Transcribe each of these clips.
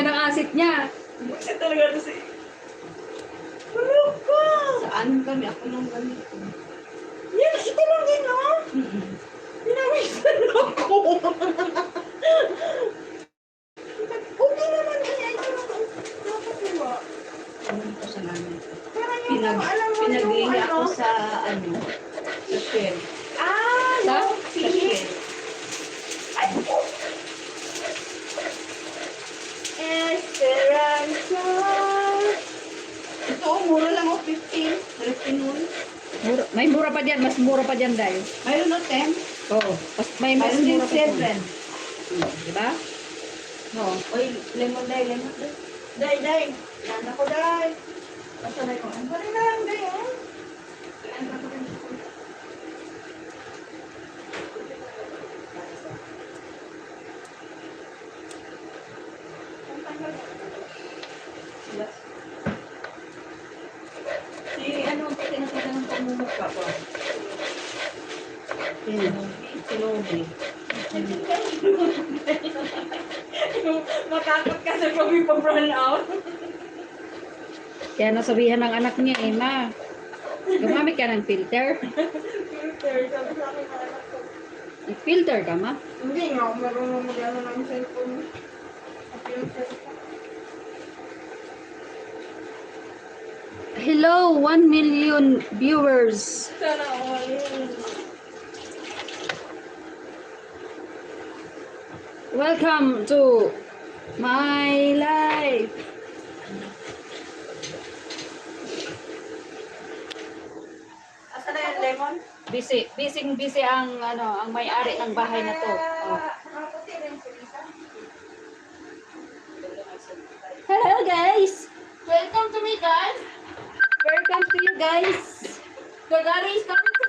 yan ang asit niya. Buset talaga ito si... Tulog ko! Saan kami? Ako nang ganito. Yan, ito lang din, no? Pinawisan ako. Okay naman kaya ito lang. Nakatuwa. Ano ko sa namin? Parang yung alam mo Pinag-iingi yung ako ano. sa sa shell. Sa? Sa Sige. shell. Esperanza. Ito, mura lang o 15. 15 Mura, may mura pa dyan, mas mura pa dyan dahil. Mayroon na 10. Oo, may mas Mayroon din mura pa dyan. 7. Diba? No. Oy, lemon day, lemon day. Day, day. Yan ako, day. Basta day ko. Ang pala na lang, day, oh. Yan ako rin. Si, ano, tinatita ng pamumukha ko. Sinubi. Makakot ka sa kami pa-brown out. Kaya nasabihan ng anak niya, Ma, gumamit ka ng filter. Filter, sabi sa akin ng anak ko. Nag-filter ka, Ma? Hindi nga ako marunong mag-ano ng cellphone. Filter. Hello, 1 million viewers. Sana all. Welcome to my life. Asa na yung lemon? Busy ang ang may-ari ng bahay na to. Oh. Nakaputi rin si Lisa. Hello guys. Welcome to me, guys. Welcome to you guys. Gagari is coming to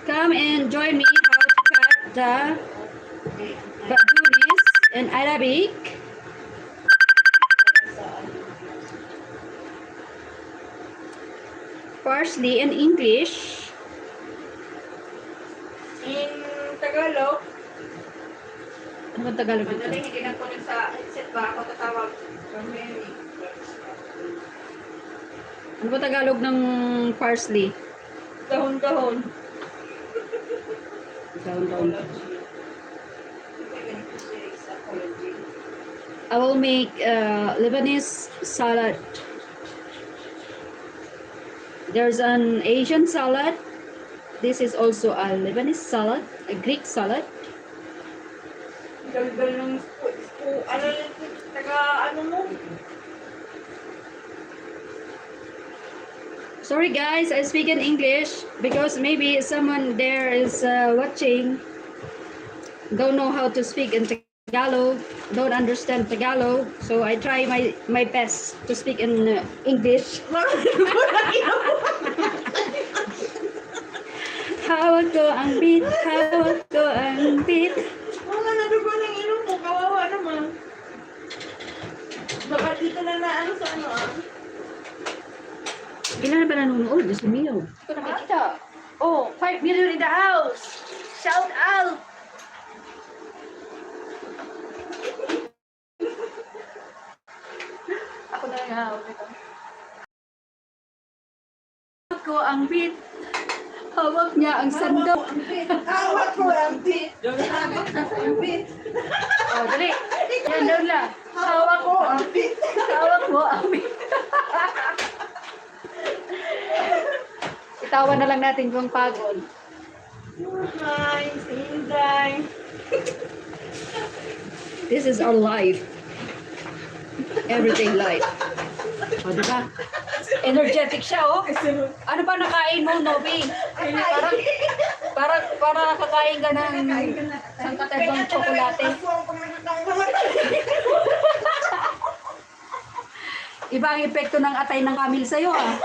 Come and join me how to cut the batunis in Arabic. Parsley in English. In Tagalog, Ano ba Tagalog ito? madaling hindi nag-connect sa headset ba ako tatawag from Mary. Ano ba Tagalog ng parsley? Dahon-dahon. Down. I will make Lebanese salad. There's an Asian salad. This is also a Lebanese salad, a Greek salad. Galgal ng ano taga ano mo? Sorry guys, I speak in English because maybe someone there is watching, don't know how to speak in Tagalog, don't understand Tagalog, so I try my best to speak in English. Hawak ko ang beat, hawak ko ang beat. Wala na dugo ng ilong mo, kawawa naman. Baka dito na ano sa ano ah. Ilan na ba nanonood? Gusto niyo? Ito nakikita. Oh, 5 million in the house. Shout out. Ako na lang hawak ito. Hawak ko ang beat. Hawak niya ang sandok. Hawak ko ang beat. Hawak ko ang beat. Oh, dali. Yan doon lang. Hawak ko ang beat. Hawak mo ang beat. Itawan na lang natin yung pagod. Hi, Sinday. This is our life. Everyday life. O, diba? Energetic siya, oh. Ano ba nakain mo, Nobi? Para nakakain ka ng sangkatebang tsokolate. Iba ang epekto ng atay ng kamil sa'yo, ah.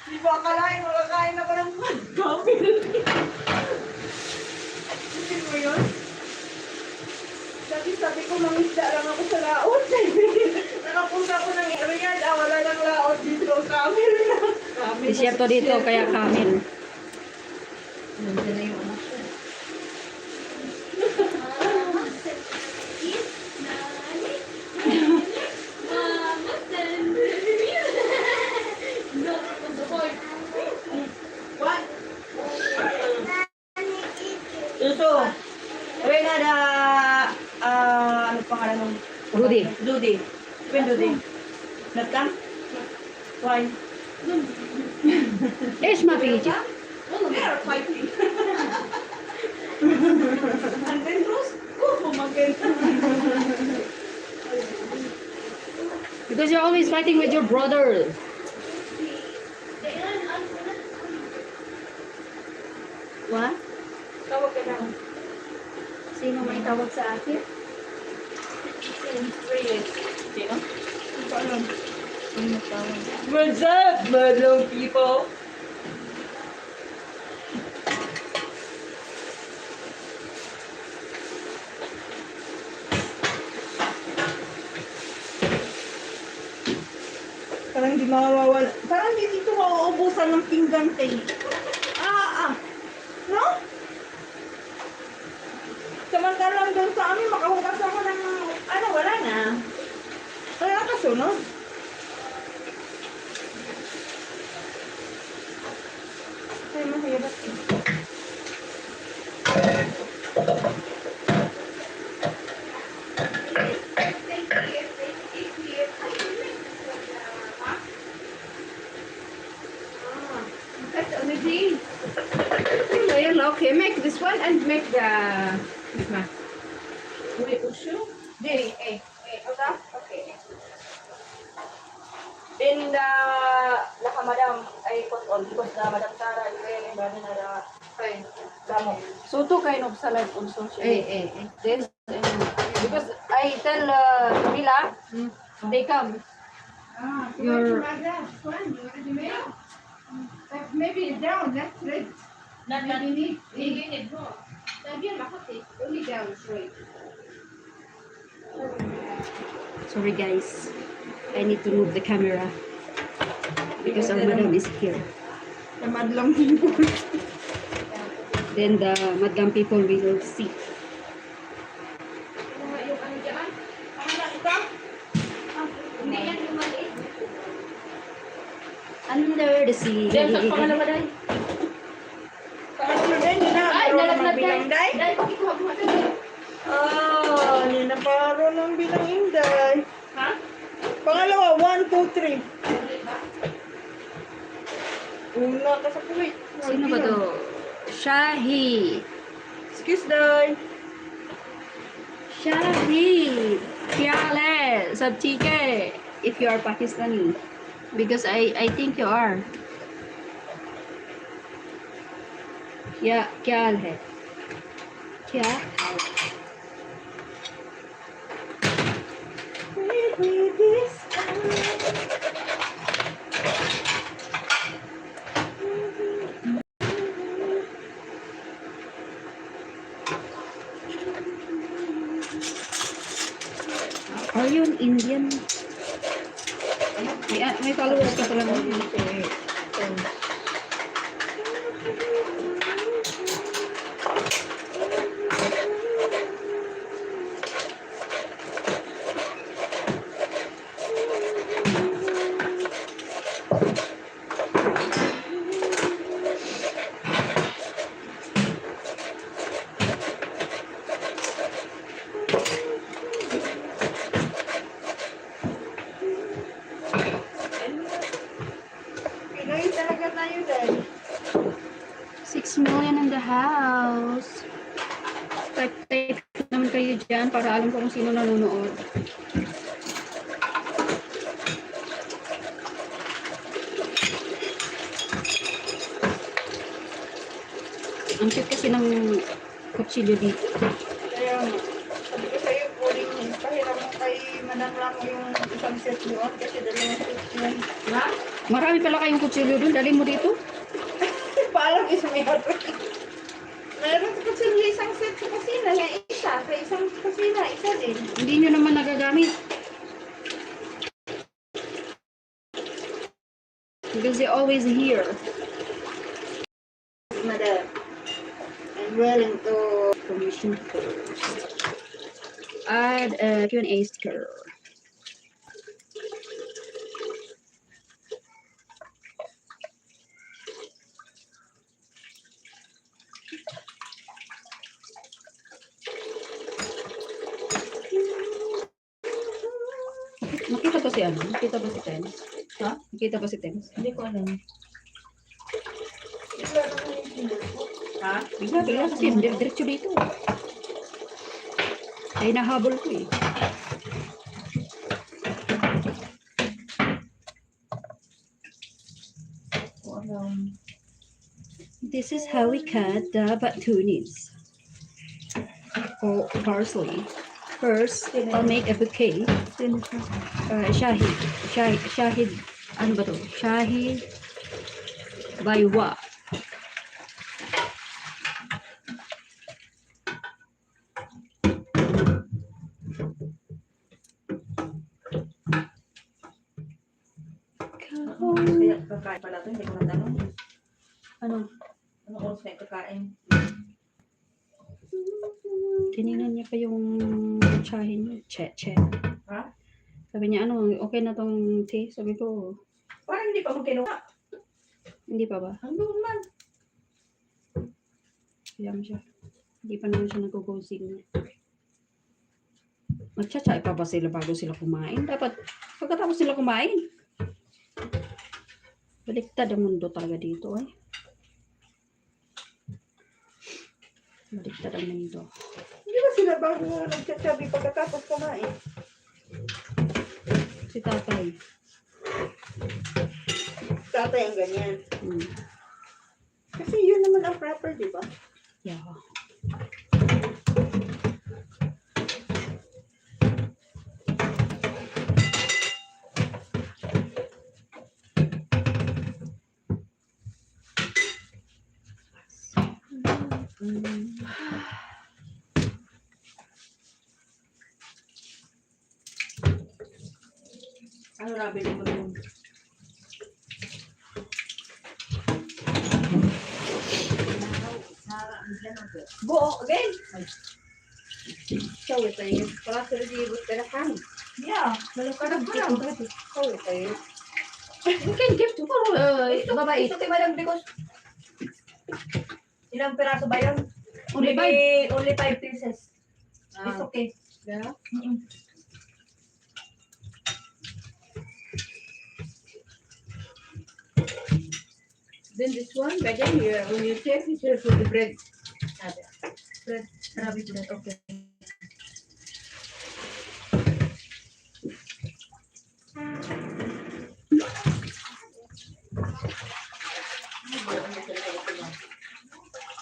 Di ba akalain, makakain ako ng kapil. Hindi mo yun? Dati sabi ko, mangisda lang ako sa laot. Nakapunta ko ng Riyadh, wala lang laot dito. Kamil na. Disyerto dito, kaya kamil. Nandiyan na yung anak ko. What? Ito. Uy na da... ano pangalan nung... Rudy. Rudy. When Rudy? Not come? Why? ايش ما في يجي؟ They are fighting. And then Rose, go home again. Because you're always fighting with your brother. What? Tawag ka lang. Sino may tawag sa akin? Sino? Hindi ko alam. What's up, madam people? Parang di mawawala. Parang di dito mauubusan ng pinggan kay. No? Samantalang doon sa amin, makahugas ako ng, wala na. Kaya kasunod. Ay, mahirap eh. Okay, make this one and make the this one. Wait, usyo? Di, okay? Okay. Then the madam I put on because the madam Sarah is very bad na the damo. So two kind of salad also siya. This because I tell Camila they come. Your Maybe down, that's right. Not Maybe need more. Only down, straight. sorry guys, I need to move the camera because our madam is here. The madlang people. Then the madam people will see. Yung ano dyan? Ikaw? Hindi yan yung maliit. Under the sea. Then sa pangalawa dai. Pangalawa dai na. Ay, nalaglag bilang dai. Dahil ikuha mo dahil. Ni na paro ng bilang inday. Ha? Pangalawa, 1, 2, 3. Una ka sa kuwait. Sino ba to? Shahi. Excuse day. Shahi. क्या हाल सब ठीक है? If you are Pakistani, because I think you are. क्या हाल है? क्या हाल? Are you an Indian? May followers ka talaga. Pinoy talaga tayo day. 6 million in the house. Type naman kayo dyan para alam ko kung sino nanonood. Ang cute kasi ng kutsilyo dito. Kaya, sabi ko sa'yo, pwedeng pahiram mo kay Madam lang yung isang set doon kasi dalawang set yun. Ha? Marami pala kayong kutsilyo dun. Dali mo dito. Paalam is meron. Meron ko sa isang set sa kusina, yung isa. Sa isang kusina, isa din. Hindi nyo naman nagagamit. Because you're always here. Madam. well into permission post. Add a Q&A sticker. Nakita ba si ano? Nakita ba si Tens? Ha? Nakita ba si Tens? Hindi ko alam. Ha? Bigla kasi diretso dito. Ay nahabol ko eh. Ko alam. This is how we cut the batunis or parsley. First, I'll make a bouquet. Shahid, ano ba to? Shahid Baywa. Kaya kakain pala ito, hindi ko natanong. Ano? Ano oras na yung kakain? Tinignan niya pa yung shahin niya. Che. Ha? Sabi niya, ano, okay na tong tea? Sabi ko, Parang hindi pa mo kinuha. hindi pa ba? Hanggang man. Alam siya. Hindi pa naman siya nag-go-sing. Magtsatsa pa ba sila bago sila kumain? Dapat, pagkatapos sila kumain. Baliktad ang mundo talaga dito eh. Baliktad ang mundo. Hindi ba sila bago nagsasabi pagkatapos kumain? Si tatay. Tatay ang ganyan. Hmm. Kasi yun naman ang proper, di ba? Yeah. Ano nabili mo nun? Buo, again? So ito yung para sa libot perahan. Yeah. Malukadang ka lang. So ito yung you can give to babae. Ito kay Madam because ilang piraso ba yun? Only Only 5 pieces. It's okay. Yeah. Mm-mm. Then this one, again, when you take, you should put the bread. Bread. Marami bread. Okay.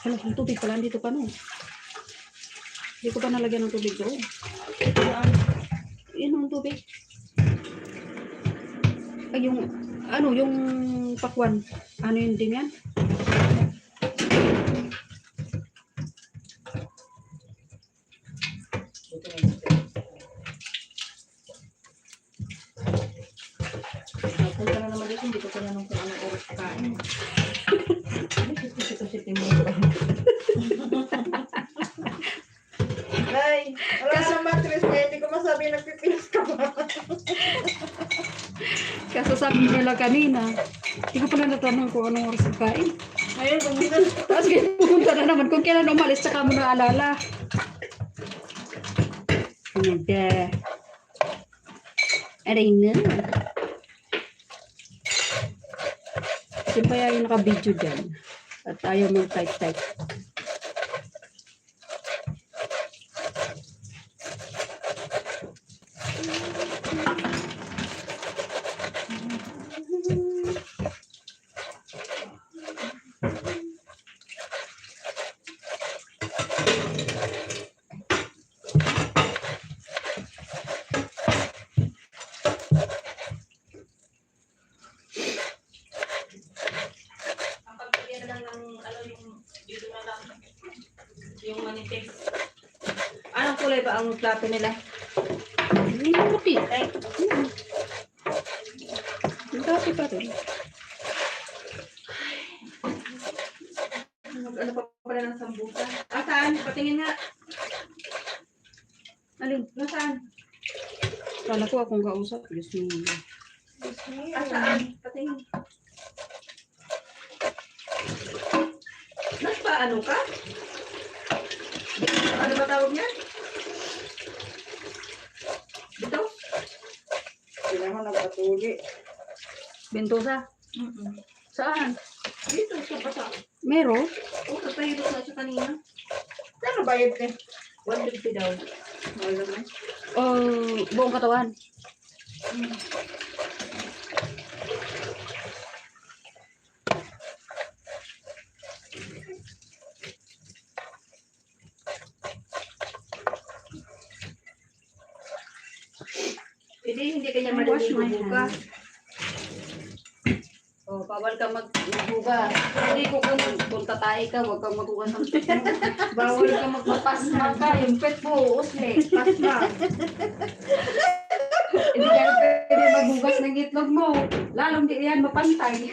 Ano, yung tubig pala, dito pa no. Hindi ko pa nalagyan ng tubig doon. Yun ang tubig. Ay, yung, ano, yung pakwan. Ano yun din yan? Punta na naman dito, hindi ko tinanong kung anong oras kain. Ay, wala ka ng mattress kaya hindi ko masabi nagpipilis ka ba? Kasi sabi nila kanina, hindi ko pala natanong kung anong oras ang kain. Ngayon, kung dito, Tapos ngayon pupunta na naman kung kailan umalis, tsaka mo naalala. Hindi. Aray na. Sino kaya yung naka-video dyan? At ayaw mong type-type. ang pagbigyan na lang ng, ano, yung, dito na lang, yung manipis. Anong kulay ba ang plato nila? Hindi mo puti. Ay, Dati pa rin. Ano pa pala ng sambutan? Saan? Patingin nga. Alin? Nasaan? Kala ko akong kausap. Diyos mo. Saan? Patingin. Ano ka? Ano ba tawag niya? Dito? Sila mo nagpatuli. Bentosa? Saan? Dito, sa basa. Meron? Oo, tatahirap na siya kanina. Ano bayad eh? 150 daw. Wala naman. Buong katawan? Hindi kanya Wash my maliligo ka. hands. Bawal ka magbuga. Hindi ko kung tatay ka, huwag kang magbuga ng pet mo. Bawal ka magpapasma ka. Yung pet mo, usli. Pasma. Hindi ka pwede magbugas ng itlog mo. Lalong di yan mapantay.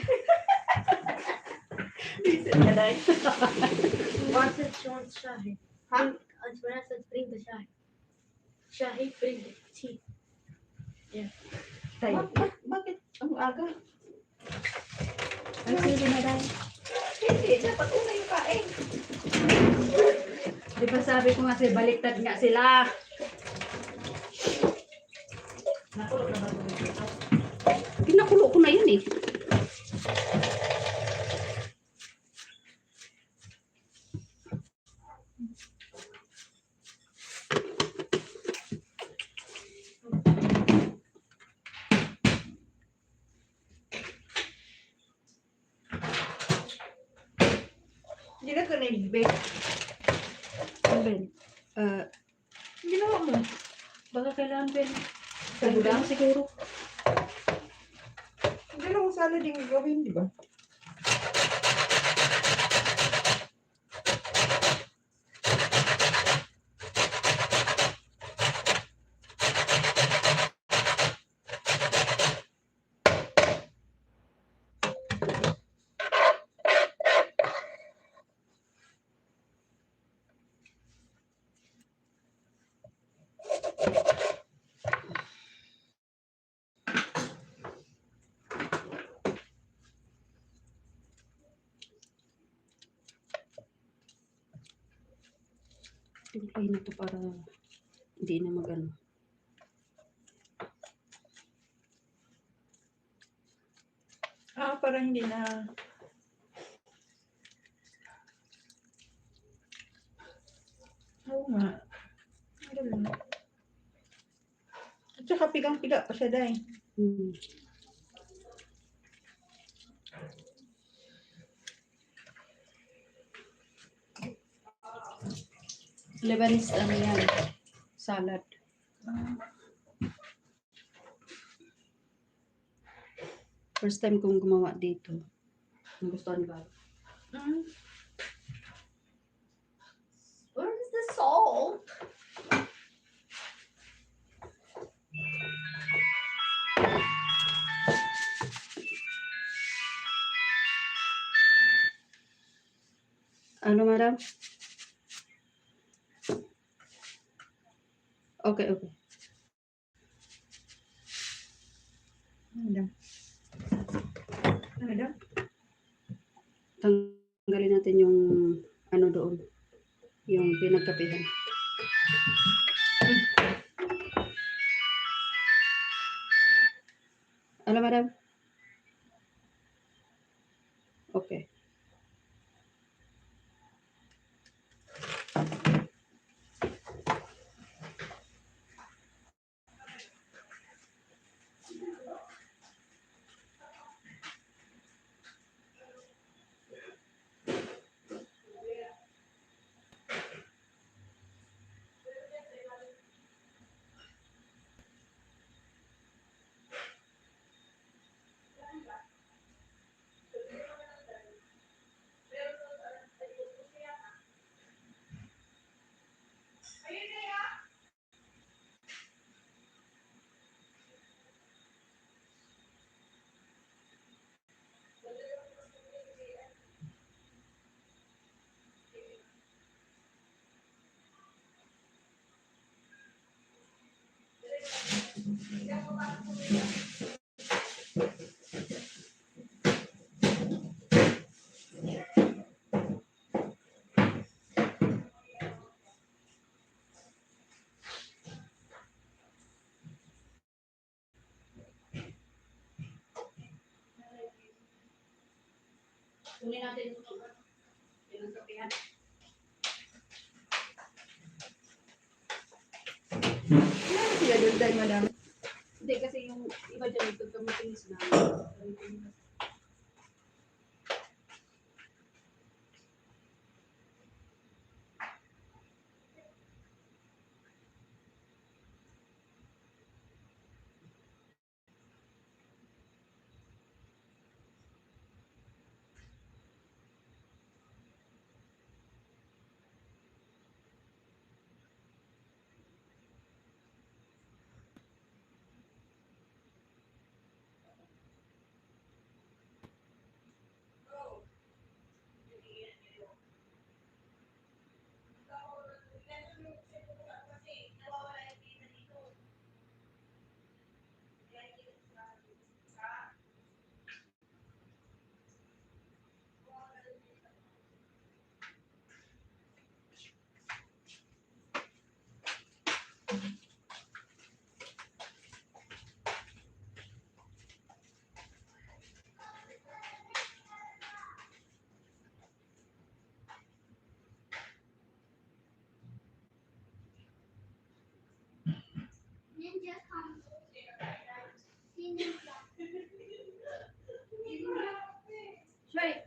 Short shahi. Als we net het vrienden shahi. Shahi vrienden. Tea. Bakit? Ang aga. Ay, sige na dahil. Hindi, dapat una yung kain. Di ba sabi ko nga baliktad nga sila. Nakulog na ba ito? Pinakulo ko na yun eh. Hindi na ka na-bake. Ben, Ginawa mo. baka kailangan Ben. Sa gula? Siguro. Dalawang salad yung gagawin, di ba? Timplahin na to para hindi na magano. Parang hindi na... Oo nga. Ganun. At saka pigang-piga pa siya dahil. Lebanese ano yan? Salad. First time kong gumawa dito. Nagustuhan ba? Where is the salt? Ano, madam? Okay. Ano? Tanggalin natin yung ano doon. Yung pinagkapihan. Ano, madam? Okay. Kunin natin ito. Yung kapihan. Sila doon tayo, madam. Hindi kasi yung iba dyan ito gamitin na. Ninja comes. See Ninja. Shay!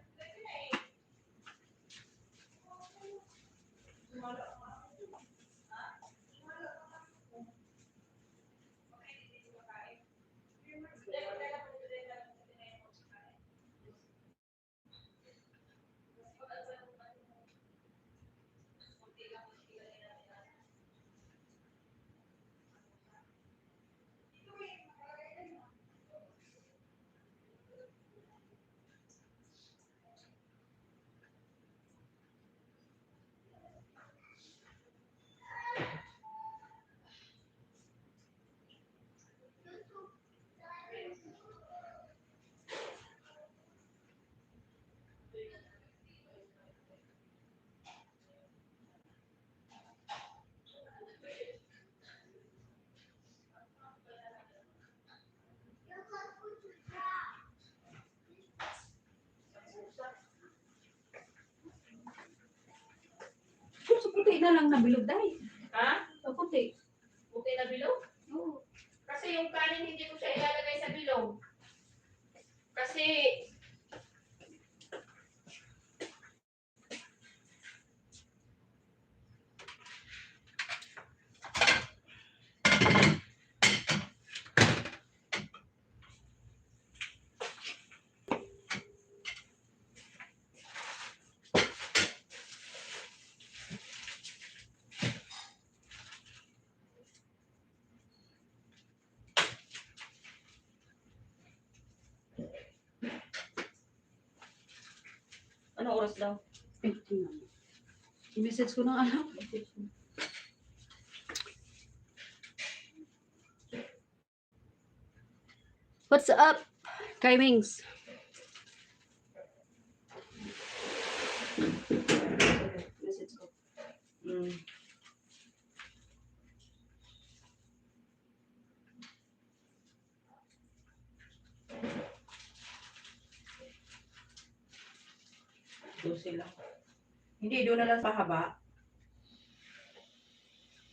Sa puti na lang nabilog dahil. Ha? Sa puti. Buti na bilog? Oo. Kasi yung kanin hindi ko siya ilalagay sa bilog. Kasi Anong oras daw? I-message ko ng anak. What's up, Kaimings? Message ko. Doon sila. Hindi, doon na lang pahaba.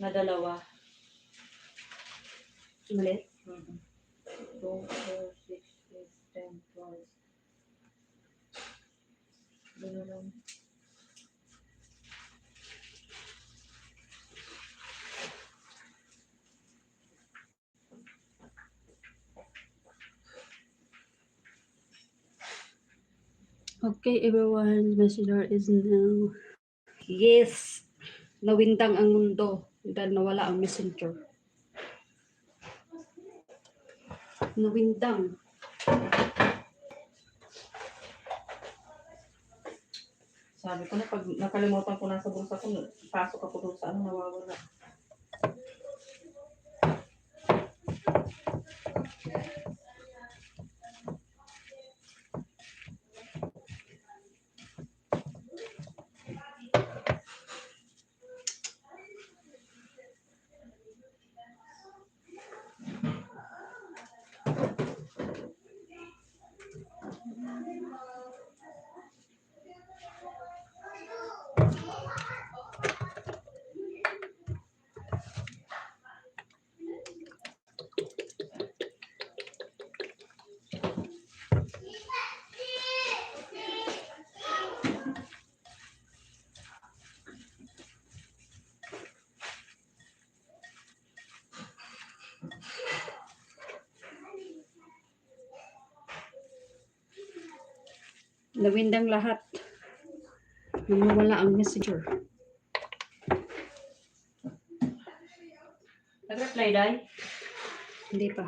Na dalawa. Maliit. 2, 4, 6, 8, 10, 12. Doon na lang. Okay, everyone. Messenger is now. Yes! Nawindang ang mundo dahil nawala ang messenger. Nawindang. Sabi ko na, pag nakalimutan ko na sa bulsa ko, pasok ako doon sa ano, nawawala. Nawindang lahat. Nawawala ang messenger. Nag-reply, Day? Hindi pa.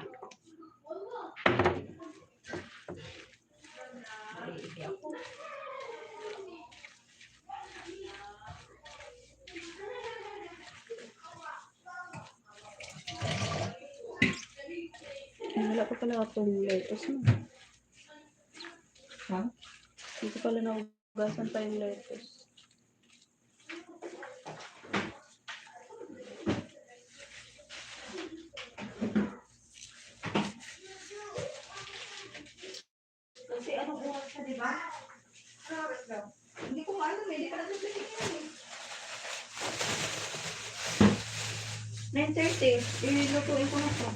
Wala pa pala akong lettuce mo. Ha? Hindi ko pala naugasan pa yung lettuce. Kasi ano buwan siya, di ba? Sarap daw. Hindi ko alam eh. Hindi ka natin tingin eh. 9:30. Ilutuin ko na to.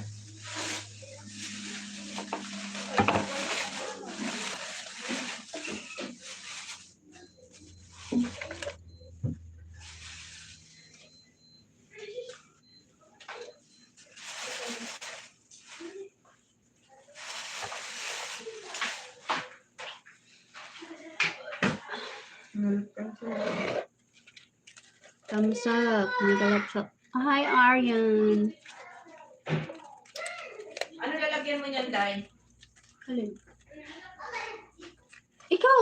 Thumbs up. Nag-up. Hi, Aryan. Ano lalagyan mo niyan, Day? Alin? Ikaw!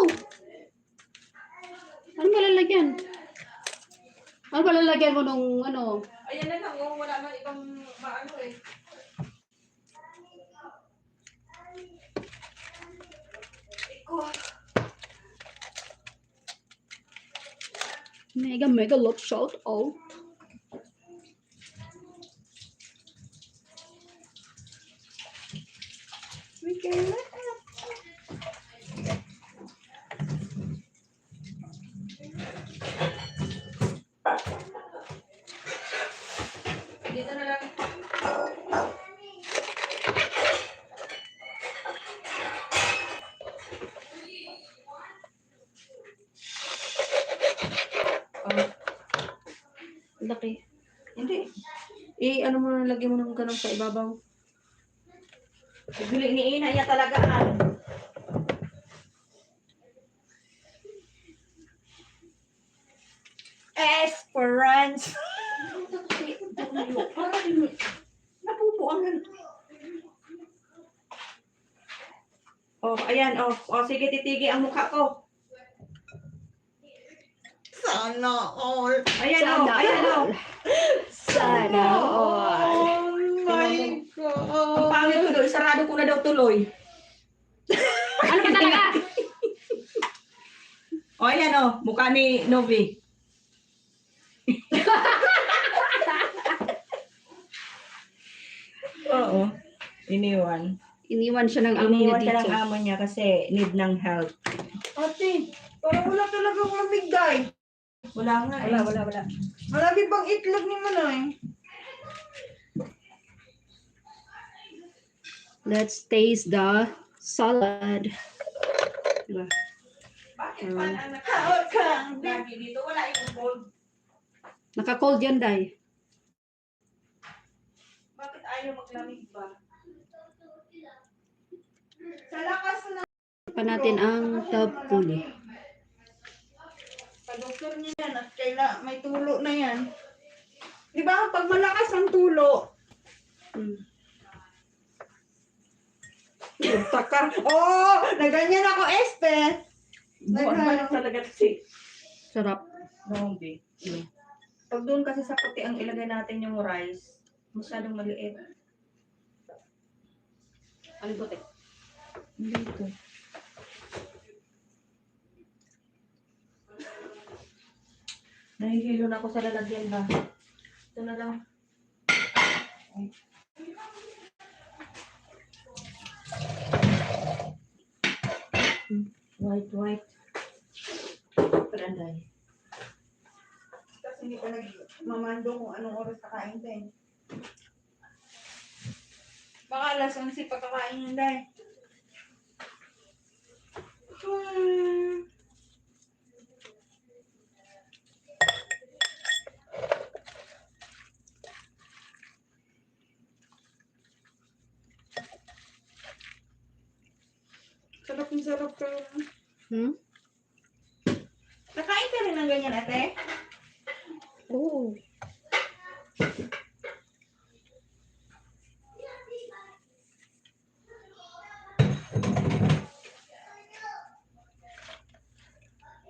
Ano ba lalagyan? Ano ba lalagyan mo nung ano? Ayan na lang, oh, wala na ibang maano eh. Iko. Mega love shout out. We can let Dito na lang. Oh, Laki. hindi. Ano mo na lagyan mo ng ganun sa ibabaw. Bili ni Ina niya talaga. Esperance. Napupuan. Oh, ayan, oh. Oh, sige, titigi ang mukha ko. Sana all. Ayan, Sana oh. Ayan, oh. Sana all. Oh my God. Ang pangit ko doon, sarado ko na daw tuloy. Ano ba talaga? O, ayan, oh. Mukha ni Novi. Oo. Iniwan. Iniwan siya ng amo niya Iniwan siya dito. ng amo niya kasi need ng help. Ate, parang wala talaga akong bigay. Wala nga eh. Wala. Malagi bang itlog ni Manoy? Let's taste the salad. Diba? Bakit pa ang nakakang lagi dito? Wala yung cold. Naka-cold yan, Day. Bakit ayaw maglamig ba? Sa lakas na Pa natin ang tabuli. sa doktor niya yan at may tulo na yan. Di ba pag malakas ang tulo, Taka. Oh, naganyan ako, Espe. Buwan pa lang talaga kasi. Sarap. Grabe. Pag doon kasi sa puti ang ilagay natin yung rice, masyadong maliit. Alin puti? Dito. Nahihilo na ako sa lalagyan ba? Ito na lang. White. Paranday. Tapos hindi pa nagmamando kung anong oras kakain din. Baka alas 11 pagkakain yun dahil. Sarap yung sarap ka. Nakain ka rin ng ganyan, ate? Oo.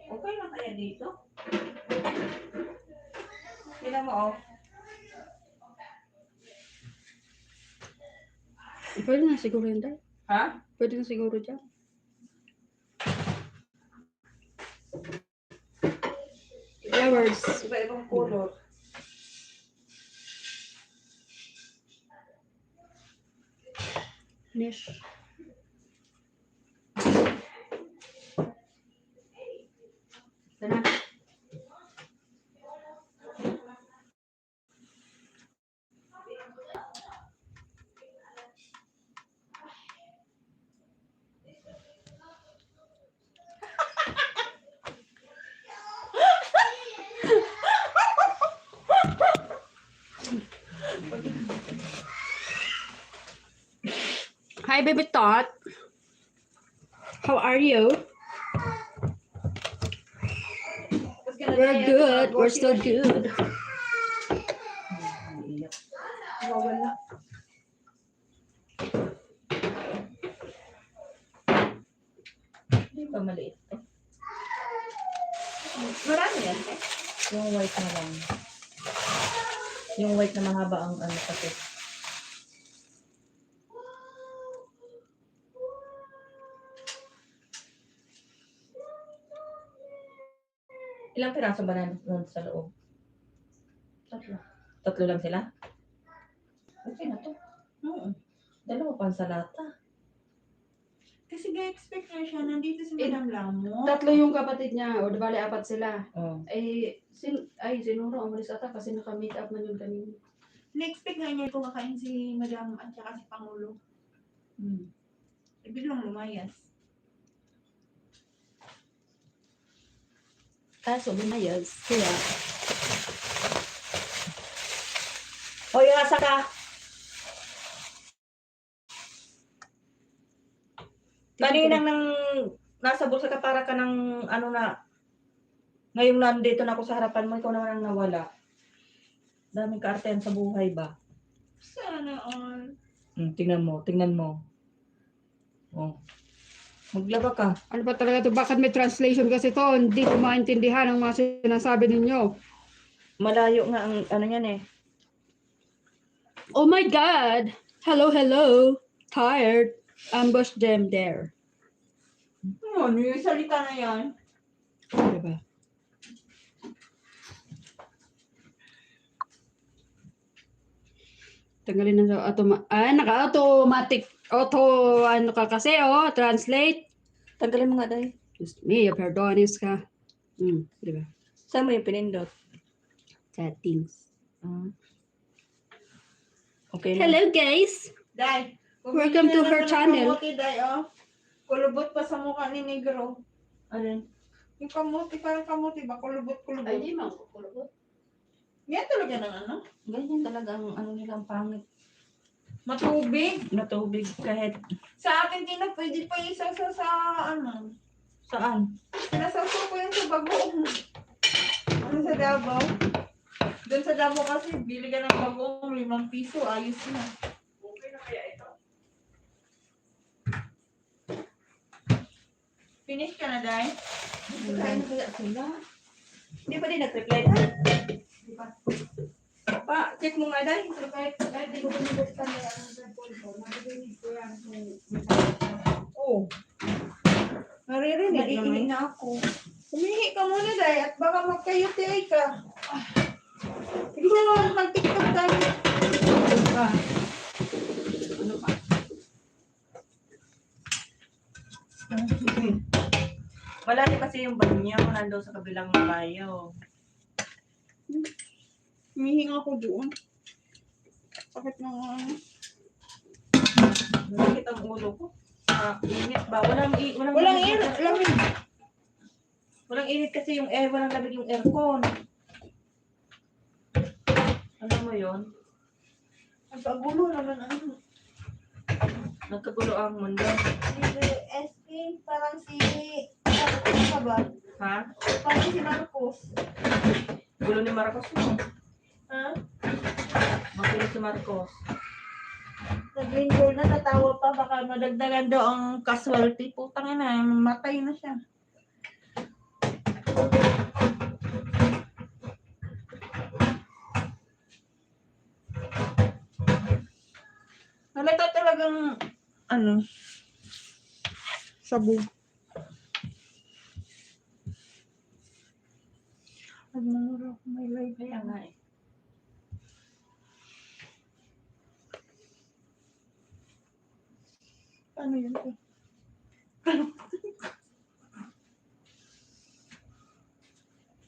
Okay lang kaya dito? Tignan mo, oh. Pwede na siguro yun dahil. Ha? Pwede na siguro dyan. Flowers. Iba-ibang color. Niche. Ito na. Hi, baby Tot. How are you? We're good. We're still good. Wala. Hindi ba maliit to? Marami yan, eh. Yung white na lang. Yung white na mahaba ang ano kasi. Ilang piraso ba nun sa loob? Tatlo lang sila? Okay na to. Dalawa pang salata. Kasi ga-expect na siya, nandito si Madam Lamo. Tatlo yung kapatid niya. O, di bali, apat sila. Oh. Sinuro, umalis ata kasi naka-make up man yun kanina. Na-expect nga niya kung kakain si Madam at saka si Pangulo. Biglang lumayas. Kaso, lumayas. Kaya, Hoy, asa ka! Kaninang nang nasa bulsa ka para ka ng ano na ngayong nandito na ako sa harapan mo, ikaw naman ang nawala. Daming kaartehan sa buhay ba? Sana all. Tingnan mo. Oh. Maglaba ka. ano ba talaga to? Bakit may translation kasi to? Hindi ko maintindihan ang mga sinasabi ninyo. Malayo nga ang ano yan eh. Oh my God! Hello, hello! Tired. Ambush them there. Ano yung salita na yan? Diba? Tanggalin na sa naka-automatic. Ano ka kasi, translate. Tanggalin mo nga dahil. Just me, perdonis ka. Diba? Saan mo yung pinindot? Settings. Okay na. Hello, guys! Day. Welcome to her channel. Kamuti, Day, oh. Kulubot pa sa mukha ni Negro. Ano? Yung kamuti, parang kamuti ba? Kulubot. Ay, di man ko kulubot. Yan talaga ng ano? Ganyan talaga ang ano nila ang pangit. Matubig. Matubig kahit Sa akin, Tina, pwede pa isasaw sa ano. saan. Sinasawsaw ko yung sa bagoong. Ano sa Davao? Doon sa Davao kasi, bili ka ng bagoong 5 piso, ayos na. Okay na kaya ito? Finish ka na, Day? Kain na kaya sila. Hindi pa din nag-reply na. check mo nga, Day. So kahit di ko binubuksan na ang cellphone ko, maririnig ko yan kung Oo. Naririnig Naiinig naman. na ako. Humihi ka muna, Day, at baka magka-UTI ka. Hindi ka naman mag-TikTok tayo. pa. Ano pa? Malalim kasi yung banyo, nandun sa kabilang malayo. Humihi ako doon. Sakit na nga. Nakikit ang ulo ko. Init ba? Walang init, lamig. Walang init kasi yung air, walang lamig yung aircon. Alam mo yon? Nagkagulo naman ano. Nagkagulo ang mundo. SP, parang si... Ano ka ba? Ha? Parang si Marcos. Gulo ni Marcos mo. Ha? Makinig si Marcos. Sa green gold na natawa pa, baka madagdagan daw ang casualty. Putang ina, matay na siya. Halata talagang, ano, sabog. Nagmamura ako may live. Kaya nga eh. Ano yun?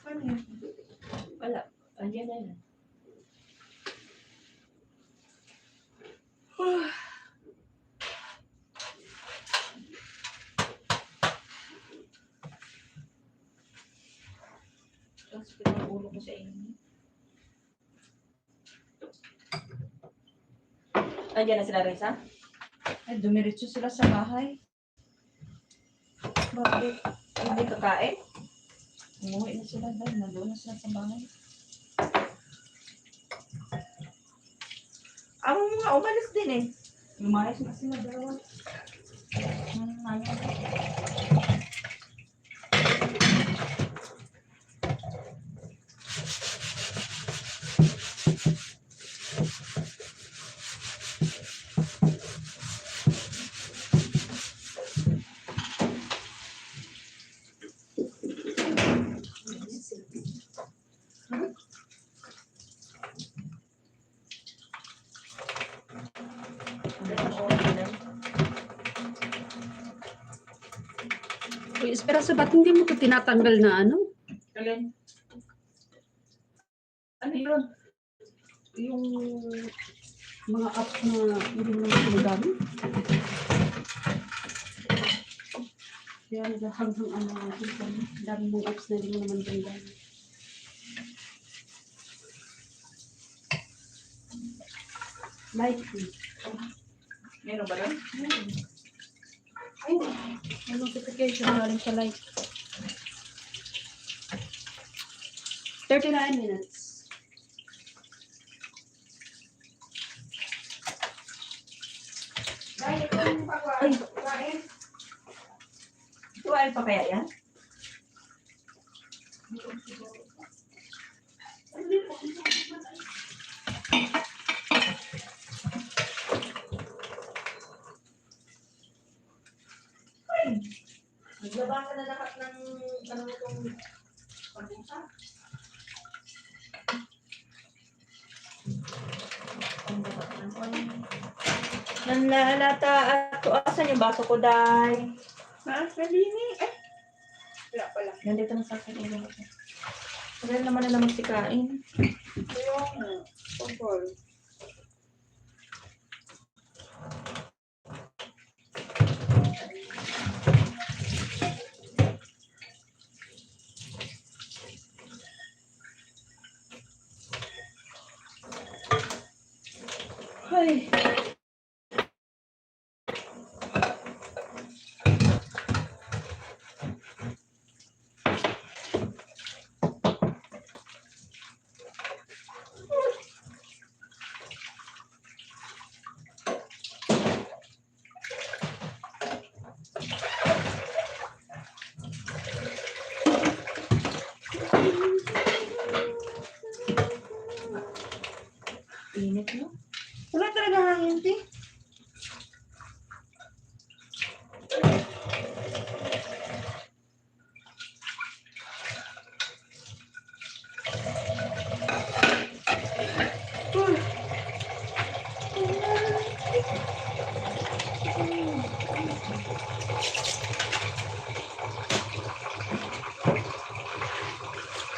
Ano yun? Wala. Andiyan na yan. Ang sakit ng ulo ko sa inyo. Andiyan na sila, Reza? Ay, dumiretso sila sa bahay. Bakit? Hindi kakain? Umuwi na sila dahil nandoon na sila sa bahay. Ang mga umalis din eh. Lumayas na sila dalawa. Ayaw. Uy, Esperanza, ba't hindi mo ito tinatanggal na ano? Alin? Ano yun? Yung mga apps na hindi mo naman ginagamit? Kaya naghahanghang ano natin. Dami mong apps na hindi mo naman ginagamit. Like me. Meron ba yun? Ay, may notification galing sa like. 39 minutes. Ay! Tuwain pa kaya yan? Naglaba ka na lahat ng ano itong pag-usa. Nanlalata at asan yung baso ko, Day? Salini. Eh. Wala pala. Nandito na sa akin ulo ko. Kaya naman na magsikain. Yung tungkol. Ay. Init, no? Wala talaga hangin, te.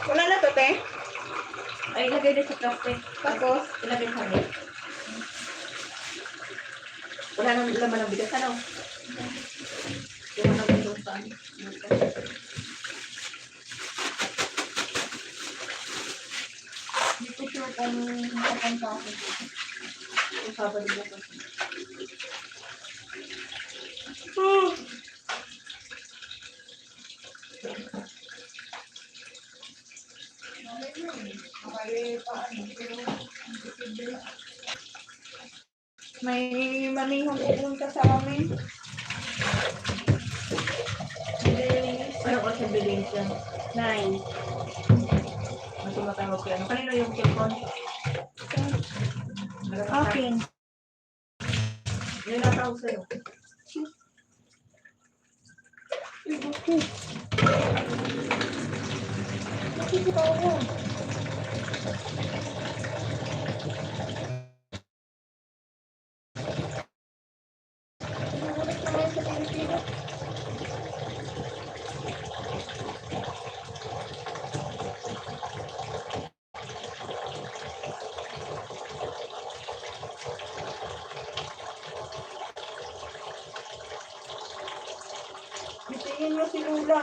Wala na to, te. Ay, ilagay din sa plastic. Tapos, Ilagay sa rep. Wala nang laman ng bigas, ano? Wala nang bigasan. hindi ko sure kung makapunta ako dito. Kung sabad mo ko. May manihong pupunta sa amin. Anong oras yung bilhin siya? 9. Mas tumatawag ko yan. Kanino yung cellphone? Akin. Yung natawag sa'yo. Nakikita ako. Nagulat naman sa Pilipinas. Bitiin mo si Lula.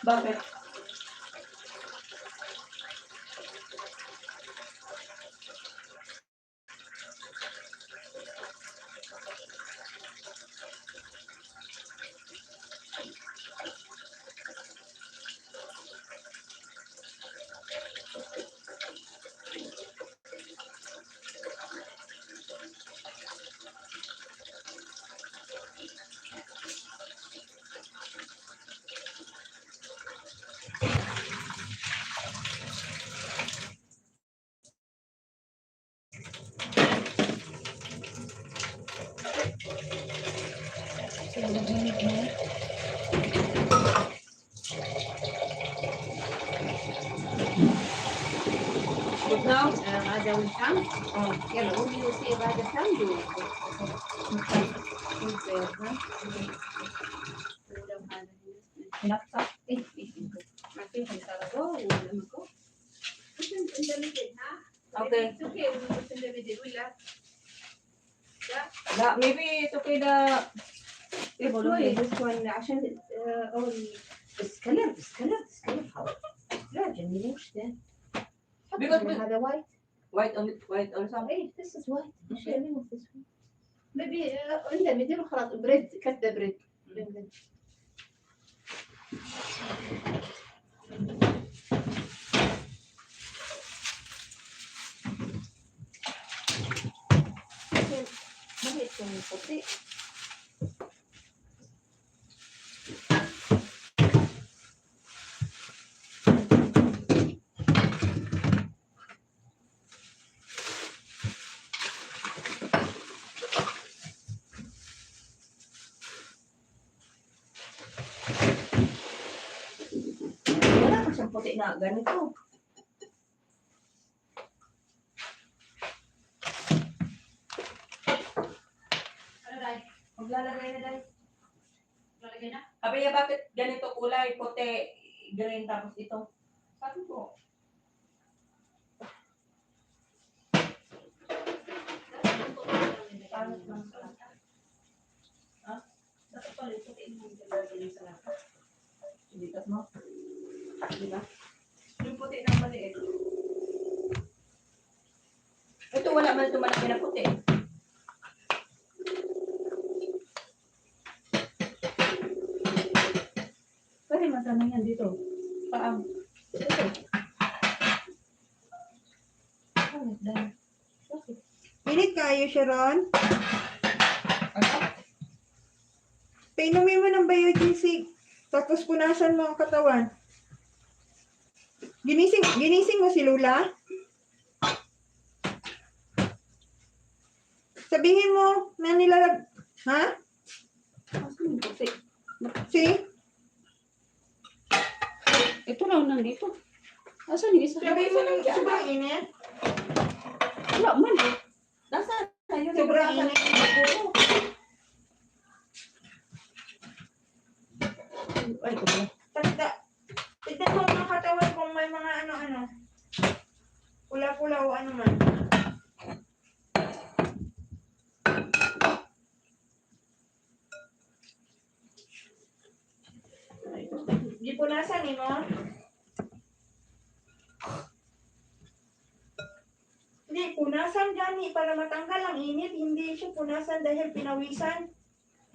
Bakit? Good now, هذا والشام. يلا قولي له سيب هذا الشام دول. Pinaksak. ما في خسارة ولا مكو. Okay. It's okay, we will send the video. Wala. Maybe it's okay the table. Okay. this one عشان أول بس كلر حاضر. لا جميل وش ده؟ Because هذا وايت. white or something. ايه this is white. ايش يعني this one؟ maybe انت مدير خلاص بريد كتب بريد. Bakit yung puti? Wala pa siyang puti na ganito. Ano dahil? Maglalagay na dahil. Lalagay na? Sabi niya, bakit ganito kulay, puti, green, tapos ito? Sabi ko, pangit lang sa lahat. Ha? Dapat pala, puti mo yung lalagay sa lahat. Hindi kas mo? Di ba? Yung puti na maliit. Ito, wala man ito malaki na puti. Pwede matanong yan dito. Paam. Ito. Pangit dahil. Bakit? Pilit kayo, Sharon. Ano? Painumin mo ng Biogesic. Tapos punasan mo ang katawan. Ginising mo si Lula? Sabihin mo na nilalag... Ha? Si? Ito lang nandito. Asan yung isa? Sabihin mo ng sobrang init. Wala man. Nasaan na yun? Sobrang init. Ay, ito ba? Tignan mo ang katawan kung may mga ano-ano. Pula-pula o ano man. Di punasan mo? Hindi, punasan gani para matanggal ang init. Hindi siya punasan dahil pinawisan.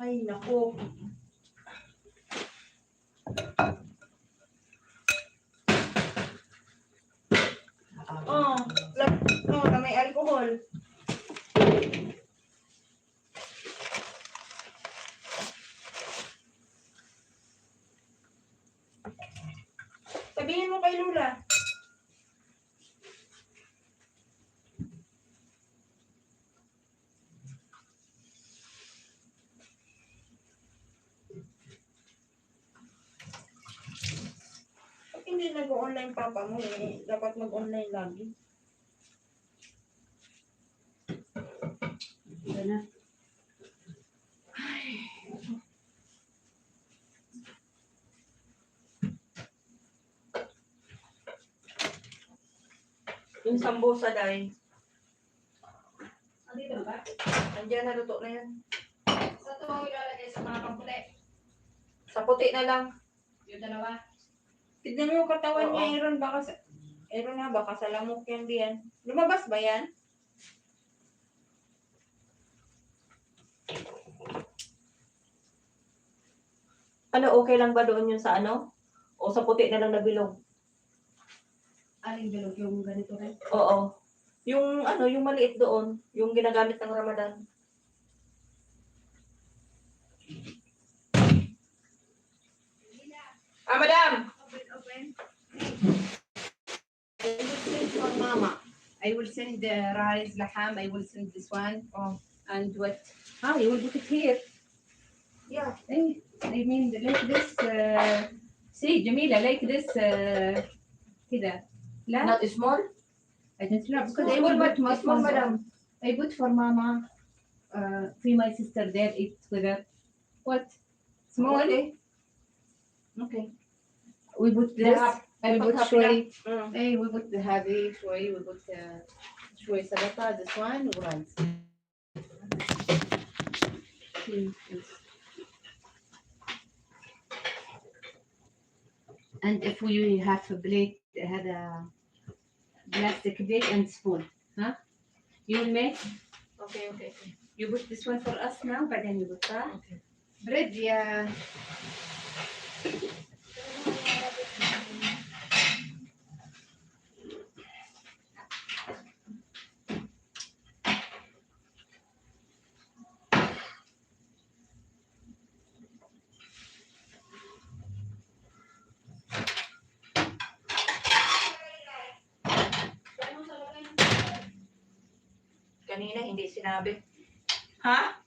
Ay, naku. Oh, no, na may alcohol. Sabihin mo kay Lula. Pag hindi nag-online papa mo, dapat mag-online lagi. Ito na. Yung sambusa dahil. Andito na ba? Nandiyan na, luto na yan. Sa ito mo ilalagay sa mga pangputi. Sa puti na lang. Yung dalawa. Tignan mo yung katawan Oo. niya, Aaron. Aaron na, baka sa lamok yan diyan. Lumabas ba yan? Ano, okay lang ba doon yung sa ano? O sa puti na lang na bilog? Aling bilog yung ganito rin. Oo. Yung ano, yung maliit doon, yung ginagamit ng Ramadan. Ah, madam! For mama. I will send the rice, laham. I will send this one. Oh. And what? Ah, you will put it here. Yeah. I mean like this. See, Jamila, like this. كده. لا, Not small? I don't know because I Small, will put but small, madam. I put for mama. For my sister there eat with her. What? Small. Okay. Okay. We put this. I We put put half شوي. Mm. Hey, we put the heavy شوي. We put شوي سلطة. This one rice. And if we have a plate, had a plastic plate and spoon, huh? You will make. Okay, okay. You put this one for us now, but then you put that. Bread, yeah. Kanina hindi sinabi. Ha?